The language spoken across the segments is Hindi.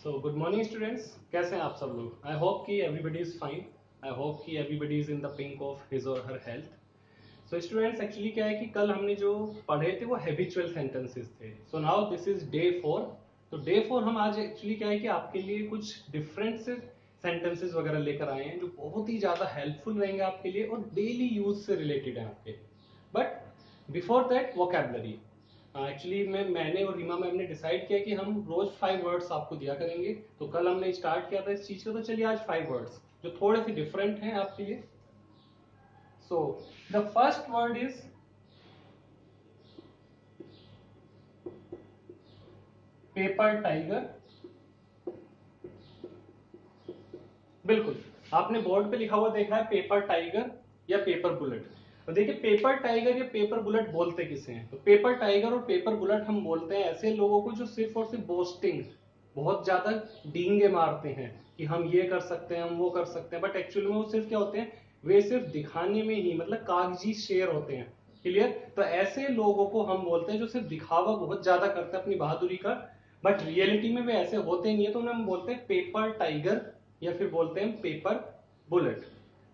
गुड मॉर्निंग स्टूडेंट्स, कैसे हैं आप सब लोग। आई होप कि everybody is fine. I hope कि everybody is in the pink of his और her health. So students, actually क्या है कि कल हमने जो पढ़े थे वो हैबिचुअल सेंटेंसेस थे। So now this is day 4। तो डे 4 हम आज एक्चुअली क्या है कि आपके लिए कुछ डिफरेंट से सेंटेंसेस वगैरह लेकर आए हैं जो बहुत ही ज्यादा हेल्पफुल रहेंगे आपके लिए और डेली यूज से रिलेटेड है आपके। But before that vocabulary, actually मैंने और रीमा मैम ने डिसाइड किया कि हम रोज 5 वर्ड्स आपको दिया करेंगे। तो कल हमने स्टार्ट किया था इस चीज को, तो चलिए आज 5 वर्ड्स जो थोड़े से डिफरेंट हैं आपके लिए। So the first word is paper tiger. बिल्कुल, आपने बोर्ड पे लिखा हुआ देखा है पेपर टाइगर या पेपर बुलेट। तो देखिए, पेपर टाइगर या पेपर बुलेट बोलते किसे हैं। तो पेपर टाइगर और पेपर बुलेट हम बोलते हैं ऐसे लोगों को जो सिर्फ और सिर्फ बोस्टिंग, बहुत ज्यादा डींगे मारते हैं कि हम ये कर सकते हैं, हम वो कर सकते हैं। बट एक्चुअली में वो सिर्फ क्या होते हैं, वे सिर्फ दिखाने में ही, मतलब कागजी शेर होते हैं। क्लियर। तो ऐसे लोगों को हम बोलते हैं जो सिर्फ दिखावा बहुत ज्यादा करते हैं अपनी बहादुरी का, बट रियलिटी में वे ऐसे होते नहीं है। तो उन्हें हम बोलते हैं पेपर टाइगर या फिर बोलते हैं पेपर बुलेट।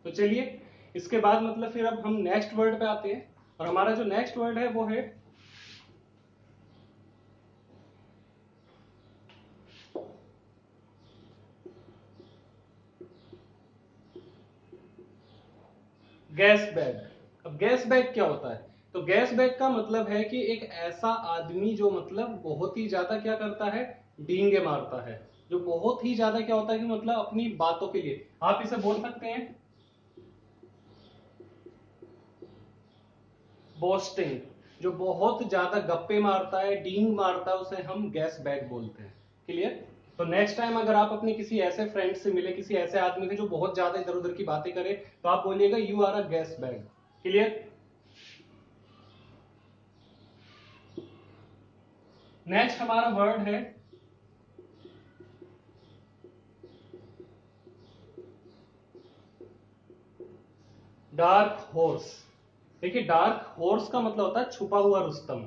तो चलिए, इसके बाद मतलब फिर अब हम नेक्स्ट वर्ड पे आते हैं। और हमारा जो नेक्स्ट वर्ड है वो है गैस बैग। अब गैस बैग क्या होता है। तो गैस बैग का मतलब है कि एक ऐसा आदमी जो मतलब बहुत ही ज्यादा क्या करता है, डींगे मारता है। जो बहुत ही ज्यादा क्या होता है कि मतलब अपनी बातों के लिए आप इसे बोल सकते हैं बोस्टिंग। जो बहुत ज्यादा गप्पे मारता है, डींग मारता है, उसे हम गैस बैग बोलते हैं। क्लियर। तो नेक्स्ट टाइम अगर आप अपने किसी ऐसे फ्रेंड से मिले, किसी ऐसे आदमी से जो बहुत ज्यादा इधर उधर की बातें करे, तो आप बोलिएगा you are a gas bag. Clear. Next हमारा वर्ड है डार्क हॉर्स। देखिए, डार्क हॉर्स का मतलब होता है छुपा हुआ रुस्तम।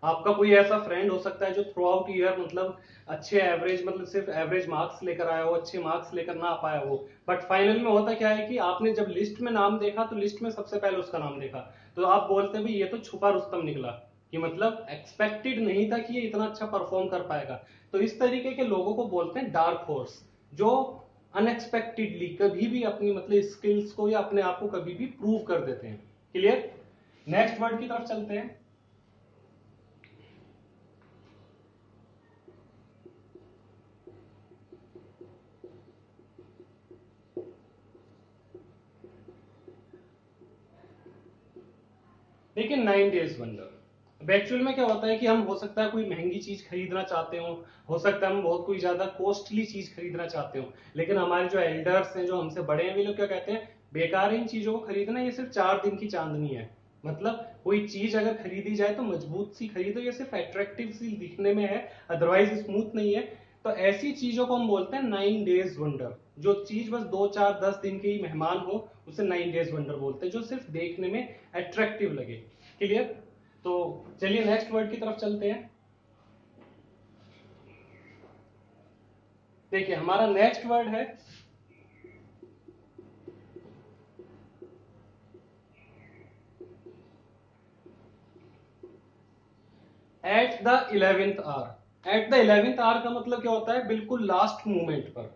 आपका कोई ऐसा फ्रेंड हो सकता है जो थ्रू आउट ईयर मतलब अच्छे एवरेज, मतलब सिर्फ एवरेज मार्क्स लेकर आया हो, अच्छे मार्क्स लेकर ना आ पाया हो। बट फाइनल में होता क्या है कि आपने जब लिस्ट में नाम देखा तो लिस्ट में सबसे पहले उसका नाम देखा। तो आप बोलते हैं भाई ये तो छुपा रुस्तम निकला, कि मतलब एक्सपेक्टेड नहीं था कि ये इतना अच्छा परफॉर्म कर पाएगा। तो इस तरीके के लोगों को बोलते हैं डार्क हॉर्स, जो अनएक्सपेक्टेडली कभी भी अपनी मतलब स्किल्स को या अपने आप को कभी भी प्रूव कर देते हैं। क्लियर। नेक्स्ट वर्ड की तरफ चलते हैं। देखिए, 9 डेज वंडर। अब एक्चुअल में क्या होता है कि हम हो सकता है कोई महंगी चीज खरीदना चाहते हो सकता है हम बहुत कोई ज्यादा कॉस्टली चीज खरीदना चाहते हो, लेकिन हमारे जो एल्डर्स हैं, जो हमसे बड़े हैं, वे लोग क्या कहते हैं, बेकार इन चीजों को खरीदना, ये सिर्फ 4 दिन की चांदनी है। मतलब कोई चीज अगर खरीदी जाए तो मजबूत सी खरीदो, ये सिर्फ अट्रैक्टिव सी दिखने में है, अदरवाइज स्मूथ नहीं है। तो ऐसी चीजों को हम बोलते हैं 9 डेज वंडर। जो चीज बस 2 4 10 दिन के ही मेहमान हो, उसे 9 डेज वंडर बोलते हैं, जो सिर्फ देखने में अट्रैक्टिव लगे। क्लियर। तो चलिए नेक्स्ट वर्ड की तरफ चलते हैं। देखिए, हमारा नेक्स्ट वर्ड है at the 11th hour. At the 11th hour का मतलब क्या होता है, बिल्कुल लास्ट मोमेंट पर।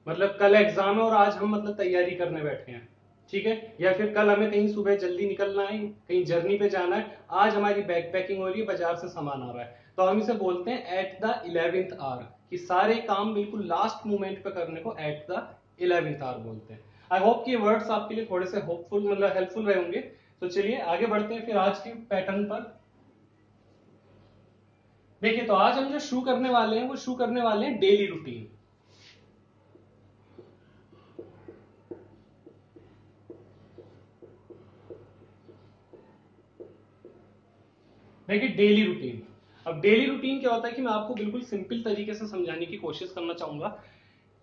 मतलब कल एग्जाम है और आज हम मतलब तैयारी करने बैठे हैं, ठीक है, या फिर कल हमें कहीं सुबह जल्दी निकलना है, कहीं जर्नी पे जाना है, आज हमारी बैग पैकिंग हो रही है, बाजार से सामान आ रहा है, तो हम इसे बोलते हैं एट द 11th आवर। कि सारे काम बिल्कुल लास्ट मोमेंट पे करने को एट द 11th आवर बोलते हैं। आई होप कि वर्ड्स आपके लिए थोड़े से होपफुल मतलब हेल्पफुल रहे होंगे। तो चलिए आगे बढ़ते हैं फिर आज के पैटर्न पर। देखिए, तो आज हम जो शुरू करने वाले हैं वो शुरू करने वाले हैं डेली रूटीन। देखिए, डेली रूटीन। अब डेली रूटीन क्या होता है कि मैं आपको बिल्कुल सिंपल तरीके से समझाने की कोशिश करना चाहूंगा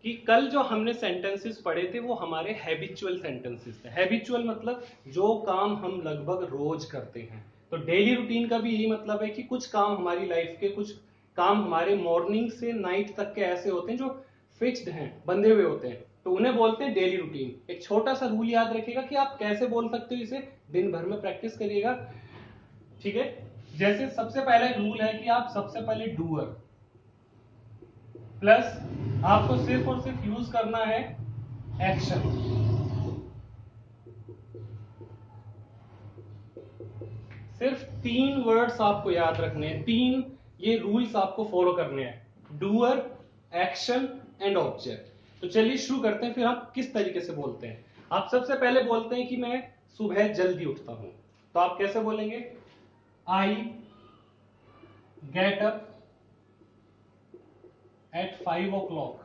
कि कल जो हमने सेंटेंसेस पढ़े थे वो हमारे हैबिचुअल सेंटेंसेस थे। हैबिचुअल मतलब जो काम हम लगभग रोज करते हैं। तो डेली रूटीन का भी यही मतलब है कि कुछ काम हमारी लाइफ के, कुछ काम हमारे मॉर्निंग से नाइट तक के ऐसे होते हैं जो फिक्स्ड हैं, बंधे हुए होते हैं, तो उन्हें बोलते हैं डेली रूटीन। एक छोटा सा रूल याद रखिएगा कि आप कैसे बोल सकते हो, इसे दिन भर में प्रैक्टिस करिएगा, ठीक है। जैसे सबसे पहला एक रूल है कि आप सबसे पहले डूअर प्लस आपको सिर्फ और सिर्फ यूज करना है एक्शन। सिर्फ 3 वर्ड्स आपको याद रखने हैं, 3 ये रूल्स आपको फॉलो करने हैं, डूअर, एक्शन एंड ऑब्जेक्ट। तो चलिए शुरू करते हैं, फिर आप किस तरीके से बोलते हैं। आप सबसे पहले बोलते हैं कि मैं सुबह जल्दी उठता हूं, तो आप कैसे बोलेंगे, I get up at 5 o'clock।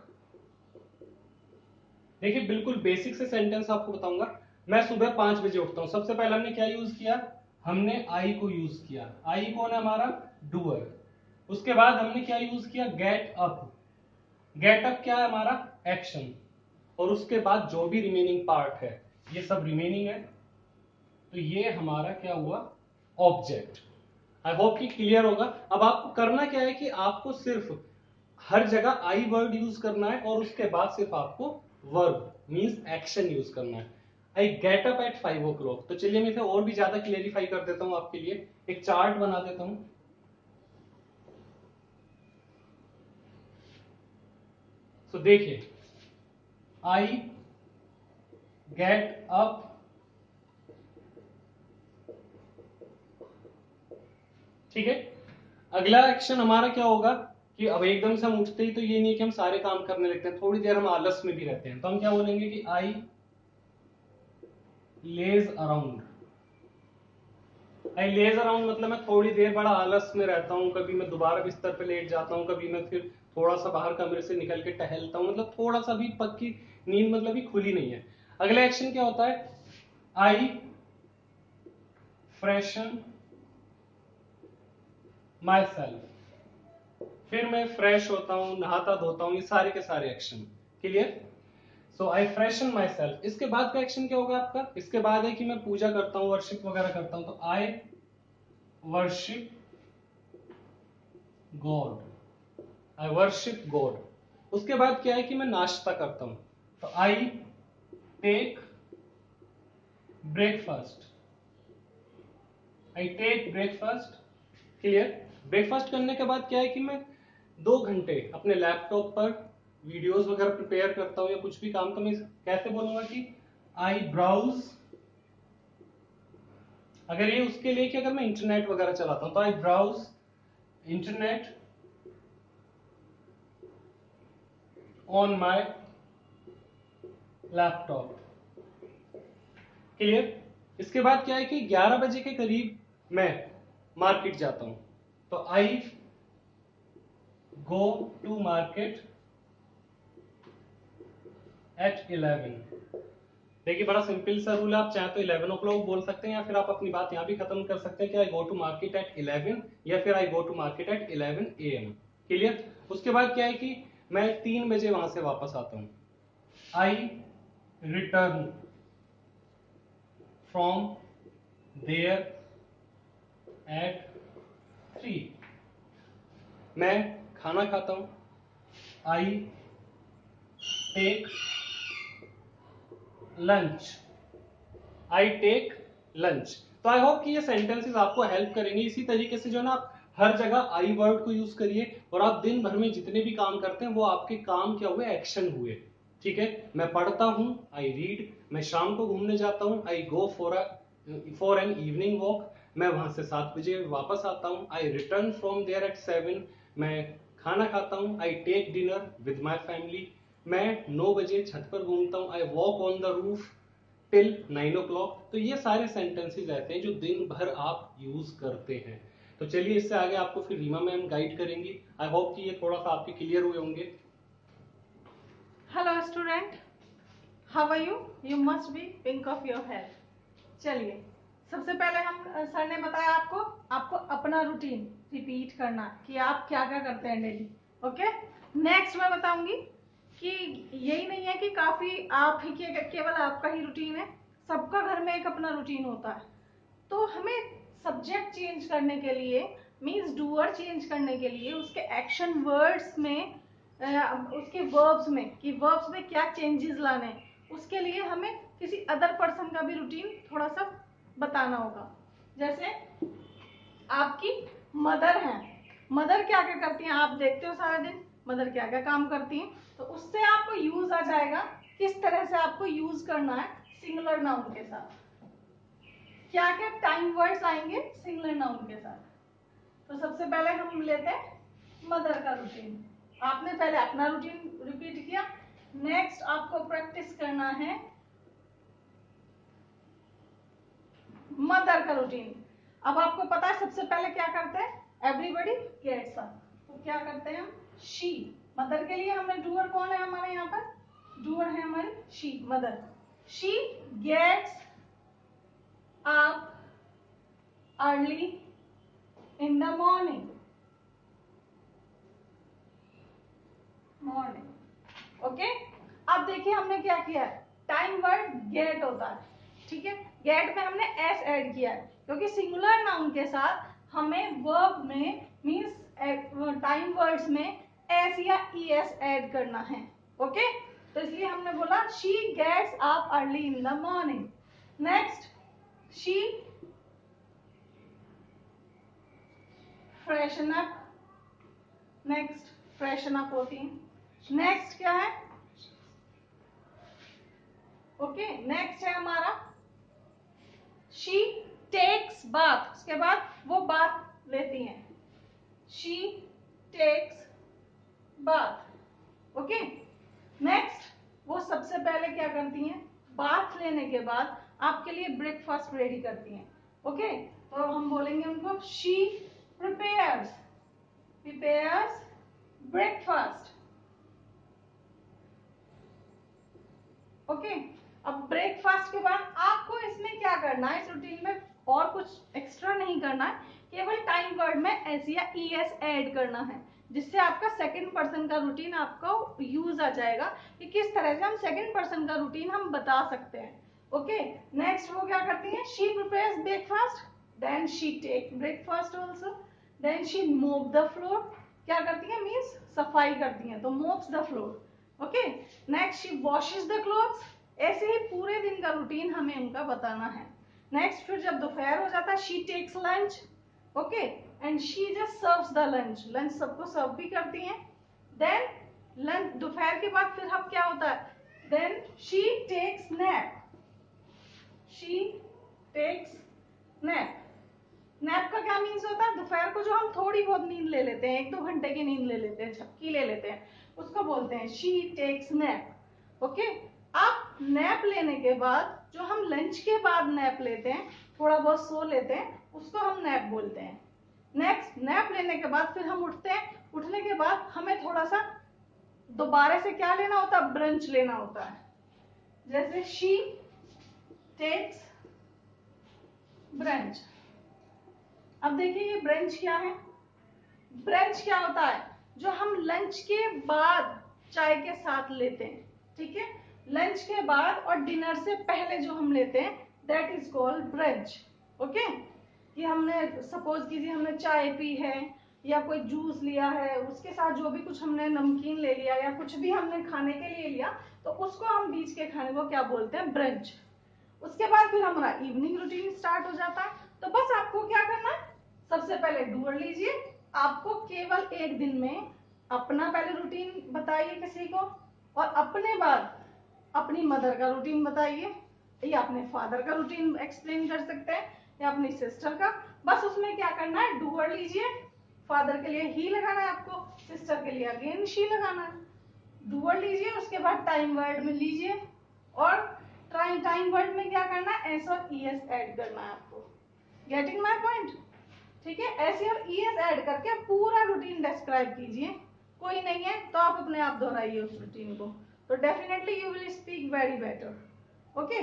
देखिए बिल्कुल बेसिक से सेंटेंस आपको बताऊंगा। मैं सुबह 5 बजे उठता हूं, सबसे पहले हमने क्या यूज किया, हमने आई को यूज किया। आई कौन है हमारा, डूअर। उसके बाद हमने क्या यूज किया, गेट अप। गेट अप क्या है हमारा, एक्शन। और उसके बाद जो भी रिमेनिंग पार्ट है ये सब रिमेनिंग है, तो ये हमारा क्या हुआ, ऑब्जेक्ट। आई होप कि क्लियर होगा। अब आपको करना क्या है कि आपको सिर्फ हर जगह आई वर्ड यूज करना है और उसके बाद सिर्फ आपको वर्ब मींस एक्शन यूज करना है। I get up at 5 o'clock। तो चलिए मैं इसे और भी ज्यादा क्लियरिफाई कर देता हूं आपके लिए, एक चार्ट बना देता हूं। तो देखिए, आई गेट अप, ठीक है। अगला एक्शन हमारा क्या होगा कि अब एकदम से हम उठते ही तो ये नहीं कि हम सारे काम करने लगते हैं, थोड़ी देर हम आलस में भी रहते हैं, तो हम क्या बोलेंगे कि आई लेज अराउंड। आई लेज अराउंड मतलब मैं थोड़ी देर बड़ा आलस में रहता हूं, कभी मैं दोबारा बिस्तर पे लेट जाता हूं, कभी मैं फिर थोड़ा सा बाहर कमरे से निकल के टहलता हूं, मतलब थोड़ा सा भी पक्की नींद मतलब ही खुली नहीं है। अगला एक्शन क्या होता है, आई फ्रेशन माई सेल्फ। फिर मैं फ्रेश होता हूं, नहाता धोता हूं, ये सारे के सारे action clear. So I freshen my self. इसके बाद का एक्शन क्या होगा आपका, इसके बाद है कि मैं पूजा करता हूं, वर्शिप वगैरह करता हूं, तो आई वर्शिप गॉड। आई वर्शिप गॉड। उसके बाद क्या है कि मैं नाश्ता करता हूं, तो I take breakfast. I take breakfast clear. Breakfast करने के बाद क्या है कि मैं 2 घंटे अपने लैपटॉप पर वीडियोस वगैरह प्रिपेयर करता हूं या कुछ भी काम, तो मैं कैसे बोलूंगा कि आई ब्राउज। अगर ये उसके लिए कि अगर मैं इंटरनेट वगैरह चलाता हूं, तो I browse internet on my laptop clear. इसके बाद क्या है कि 11 बजे के करीब मैं मार्केट जाता हूं, तो आई गो टू मार्केट एट 11। देखिए बड़ा सिंपल सा रूल है, आप चाहे तो 11 o'clock बोल सकते हैं या फिर आप अपनी बात यहां भी खत्म कर सकते हैं कि I go to market at 11 या फिर I go to market at 11 AM clear. उसके बाद क्या है कि मैं 3 बजे वहां से वापस आता हूं, I return from there at 3। मैं खाना खाता हूं, I take lunch. I take lunch. तो आई होप कि ये सेंटेंसेस आपको हेल्प करेंगे। इसी तरीके से जो ना आप हर जगह आई वर्ड को यूज करिए और आप दिन भर में जितने भी काम करते हैं वो आपके काम क्या हुए, एक्शन हुए, ठीक है। मैं पढ़ता हूं, आई रीड। मैं शाम को घूमने जाता हूं, I go for an evening walk. मैं वहां से 7 बजे वापस आता हूं, I return from there at 7। मैं खाना खाता हूं, I take dinner with my family. मैं 9 बजे छत पर घूमता हूं, I walk on the roof till 9 o'clock। तो ये सारे सेंटेंसेस ऐसे हैं जो दिन भर आप यूज करते हैं। तो चलिए इससे आगे आपको फिर रीमा मैम गाइड करेंगी। आई होप कि ये थोड़ा सा आपके क्लियर हुए होंगे। Hello student, how are you? You must be pink of your head. चलिए, सबसे पहले हम सर ने बताया आपको अपना रूटीन रिपीट करना कि आप क्या क्या करते हैं डेली। ओके, नेक्स्ट मैं बताऊंगी कि यही नहीं है कि काफी आप ही केवल आपका ही रूटीन है, सबका घर में एक अपना रूटीन होता है। तो हमें सब्जेक्ट चेंज करने के लिए मीन्स डूअर चेंज करने के लिए उसके एक्शन वर्ड्स में, उसके वर्ब्स में, कि वर्ब्स में क्या चेंजेस लाने हैं, उसके लिए हमें किसी अदर पर्सन का भी रूटीन थोड़ा सा बताना होगा। जैसे आपकी मदर है, मदर क्या क्या करती हैं आप देखते हो सारा दिन, मदर क्या क्या काम करती हैं, तो उससे आपको यूज आ जाएगा किस तरह से आपको यूज करना है सिंगुलर नाउन के साथ, क्या क्या टाइम वर्ड्स आएंगे सिंगुलर नाउन के साथ। तो सबसे पहले हम लेते हैं मदर का रूटीन। आपने पहले अपना रूटीन रिपीट किया, नेक्स्ट आपको प्रैक्टिस करना है मदर का रूटीन। अब आपको पता है सबसे पहले क्या करते हैं, एवरीबॉडी गेट्स अप, तो क्या करते हैं हम, शी, मदर के लिए हमने डूअर कौन है हमारे यहाँ पर, डूअर है हमारी she, mother. She gets up early in the morning, morning. Okay, अब देखिए हमने क्या किया है, टाइम वर्ड गेट होता है, ठीक है, गेट में हमने एस ऐड किया है क्योंकि सिंगुलर नाउन के साथ हमें वर्ब में मींस टाइम वर्ड्स में एस या ईएस ऐड करना है। ओके, तो इसलिए हमने बोला she gets up early in the morning. Next, she freshen up, next freshen up होती है। नेक्स्ट क्या है, ओके, नेक्स्ट है हमारा शी टेक्स बाथ, उसके बाद वो बाथ लेती हैं, she takes bath. Okay, next वो सबसे पहले क्या करती हैं, बाथ लेने के बाद आपके लिए ब्रेकफास्ट रेडी करती हैं। ओके, तो हम बोलेंगे उनको शी प्रिपेयर्स ब्रेकफास्ट। ओके, अब ब्रेकफास्ट के बाद आपको इसमें क्या करना है, इस रूटीन में और कुछ एक्स्ट्रा नहीं करना है, केवल टाइम वर्ड में एस या ईएस ऐड करना है, जिससे आपका सेकंड पर्सन का रूटीन आपको यूज आ जाएगा कि किस तरह से हम सेकंड पर्सन का रूटीन हम बता सकते हैं। ओके, नेक्स्ट वो क्या करती है, she prepares breakfast, then she take breakfast also, then she mop the floor, क्या करती है मीन्स सफाई करती है, तो mops the floor. Okay, next she washes the clothes. ऐसे ही पूरे दिन का रूटीन हमें उनका बताना है। नेक्स्ट फिर जब दोपहर हो जाता है, she takes lunch, okay, and she just serves the lunch, lunch सबको सर्व भी करती हैं। देन लंच दोपहर के बाद फिर हम क्या होता है, then she takes nap, she takes nap. Nap का क्या मीन्स होता है, दोपहर को जो हम थोड़ी बहुत नींद ले लेते हैं, 1-2 घंटे की नींद ले लेते हैं, झपकी ले लेते हैं, उसको बोलते हैं शी टेक्स नैप। ओके, अब नैप लेने के बाद जो हम लंच के बाद नैप लेते हैं, थोड़ा बहुत सो लेते हैं, उसको हम नैप बोलते हैं। नेक्स्ट, नैप लेने के बाद फिर हम उठते हैं, उठने के बाद हमें थोड़ा सा दोबारा से क्या लेना होता है, ब्रंच लेना होता है, जैसे शी टेक्स ब्रंच। अब देखिए ये ब्रंच क्या है, ब्रंच क्या होता है, जो हम लंच के बाद चाय के साथ लेते हैं, ठीक है, लंच के बाद और डिनर से पहले जो हम लेते हैं, that is called brunch. Okay, कि हमने सपोज कीजिए हमने चाय पी है या कोई जूस लिया है, उसके साथ जो भी कुछ हमने नमकीन ले लिया या कुछ भी हमने खाने के लिए लिया, तो उसको हम बीच के खाने को क्या बोलते हैं, ब्रंच। उसके बाद फिर हमारा इवनिंग रूटीन स्टार्ट हो जाता है। तो बस आपको क्या करना है, सबसे पहले डूअर लीजिए, आपको केवल एक दिन में अपना पहले रूटीन बताइए किसी को, और अपने बाद अपनी मदर का रूटीन बताइए, या अपने फादर का रूटीन एक्सप्लेन कर सकते हैं, या अपनी सिस्टर का। बस उसमें क्या करना है, डूअर लीजिए, फादर के लिए ही लगाना है आपको, सिस्टर के लिए अगेन शी लगाना है। डूअर लीजिए, उसके बाद टाइम वर्ड में लीजिए, और टाइम वर्ड में क्या करना है, एस और ईएस ऐड करना है आपको। गेटिंग माय पॉइंट, ठीक है, एस और ईएस ऐड करके पूरा रूटीन डिस्क्राइब कीजिए। कोई नहीं है तो आप अपने आप दोहराइए उस रूटीन को, तो definitely you will speak very better. Okay,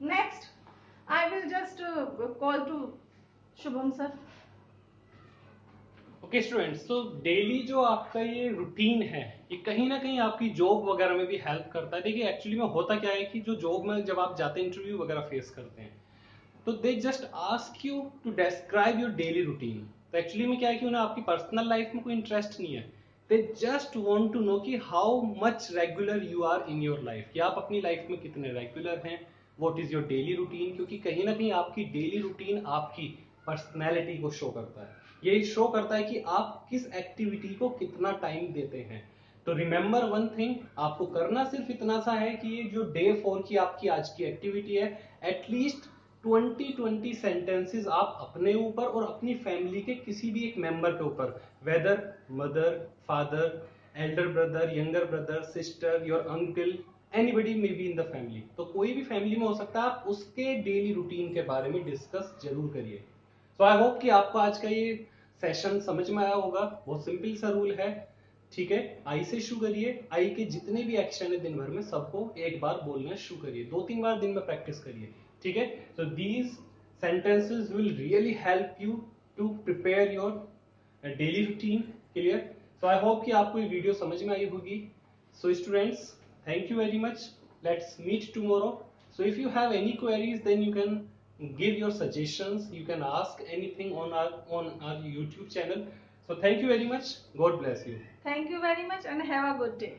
next I will just call to Shubham sir. Okay students, तो डेली जो आपका ये रूटीन है, ये कहीं ना कहीं आपकी जॉब वगैरह में भी हेल्प करता है। देखिए एक्चुअली में होता क्या है कि जो जॉब में जब आप जाते हैं, इंटरव्यू वगैरह फेस करते हैं, तो they just ask you to describe your daily routine. तो एक्चुअली में क्या है कि उन्हें आपकी पर्सनल लाइफ में कोई इंटरेस्ट नहीं है, they just want to know कि how much regular you are in your life, कि आप अपनी लाइफ में कितने रेगुलर हैं, what is your daily routine, क्योंकि कहीं ना कहीं आपकी डेली रूटीन आपकी पर्सनैलिटी को शो करता है, ये शो करता है कि आप किस एक्टिविटी को कितना टाइम देते हैं। तो रिमेंबर वन थिंग, आपको करना सिर्फ इतना सा है कि ये जो डे 4 की आपकी आज की एक्टिविटी है, एटलीस्ट 20 सेंटेंसेस आप अपने ऊपर और अपनी फैमिली के किसी भी एक मेंबर के ऊपर, whether mother, father, elder brother, younger brother, sister, your uncle, anybody may be in the family, तो कोई भी फैमिली में हो सकता है, आप उसके डेली रूटीन के बारे में डिस्कस जरूर करिए। सो आई होप कि आपको आज का ये सेशन समझ में आया होगा। बहुत सिंपल सा रूल है, ठीक है। आई से शुरू करिए, आई के जितने भी एक्शन है दिन भर में सबको एक बार बोलना शुरू करिए, 2-3 बार दिन में प्रैक्टिस करिए, ठीक है। So these sentences will really help you to prepare your daily routine, clear? So I hope कि आपको ये वीडियो समझ में आई होगी। So students, thank you very much, let's meet tomorrow. So if you have any queries, then you can give your suggestions, you can ask anything on our YouTube channel. So thank you very much, God bless you. Thank you very much and have a good day.